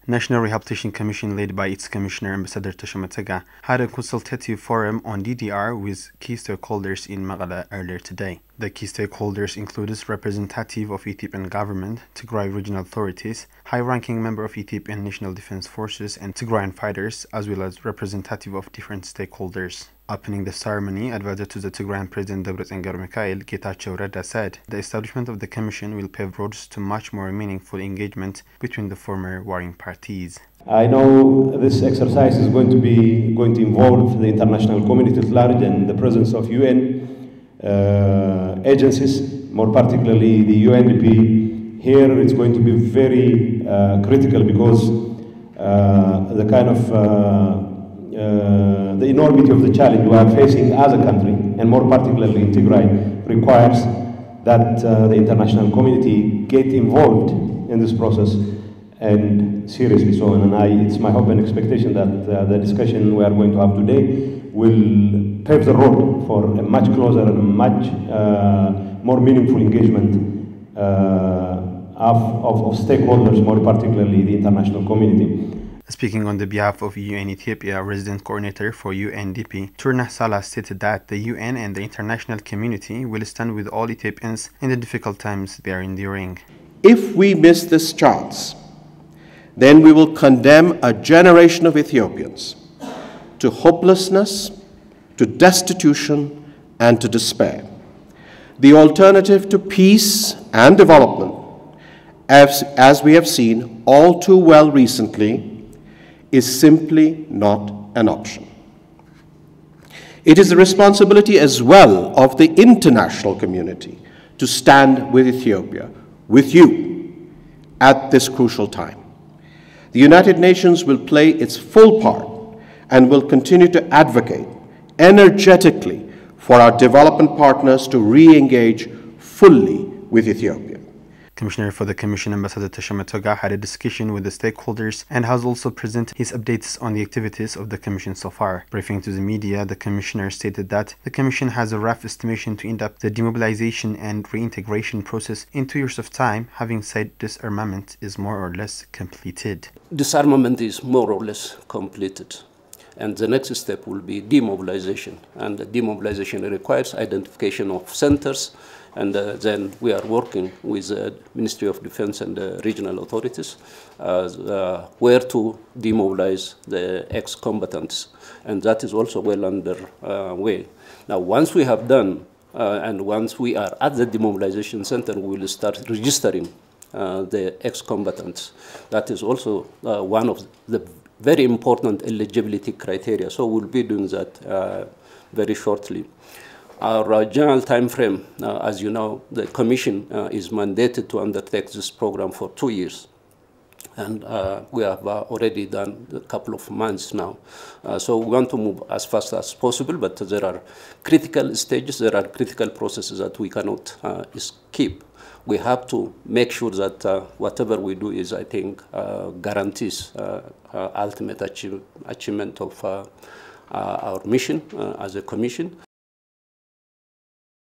National Rehabilitation Commission, led by its Commissioner Ambassador Tigrai, had a consultative forum on DDR with key stakeholders in Mekelle earlier today. The key stakeholders included representatives of Ethiopian government, Tigray regional authorities, high-ranking member of Ethiopian National Defense Forces and Tigrayan fighters, as well as representatives of different stakeholders. Opening the ceremony, advisor to the Tigrayan President Mekelle said the establishment of the Commission will pave roads to much more meaningful engagement between the former warring parties. I know this exercise is going to involve the international community at large and the presence of UN agencies, more particularly the UNDP. Here it's going to be very critical because the kind of the enormity of the challenge we are facing as a country, and more particularly in Tigray, requires that the international community get involved in this process, and seriously so. And it's my hope and expectation that the discussion we are going to have today will pave the road for a much closer and much more meaningful engagement of stakeholders, more particularly the international community. Speaking on the behalf of UN Ethiopia, resident coordinator for UNDP, Turna Salah stated that the UN and the international community will stand with all Ethiopians in the difficult times they are enduring. If we miss this chance, then we will condemn a generation of Ethiopians to hopelessness, to destitution, and to despair. The alternative to peace and development, as we have seen all too well recently, is simply not an option. It is the responsibility as well of the international community to stand with Ethiopia, with you, at this crucial time. The United Nations will play its full part and will continue to advocate energetically for our development partners to re-engage fully with Ethiopia. Commissioner for the Commission, Ambassador Tigrai, had a discussion with the stakeholders and has also presented his updates on the activities of the Commission so far. Briefing to the media, the Commissioner stated that the Commission has a rough estimation to end up the demobilization and reintegration process in 2 years of time, having said disarmament is more or less completed. Disarmament is more or less completed. And the next step will be demobilization. And the demobilization requires identification of centers. And then we are working with the Ministry of Defense and the regional authorities where to demobilize the ex-combatants. And that is also well underway. Now, once we have done, and once we are at the demobilization center, we will start registering the ex-combatants. That is also one of the very important eligibility criteria. So we'll be doing that very shortly. Our general time frame, as you know, the Commission is mandated to undertake this program for 2 years. And we have already done a couple of months now. So we want to move as fast as possible, but there are critical stages, there are critical processes that we cannot skip. We have to make sure that whatever we do is, I think, guarantees ultimate achievement of our mission as a Commission.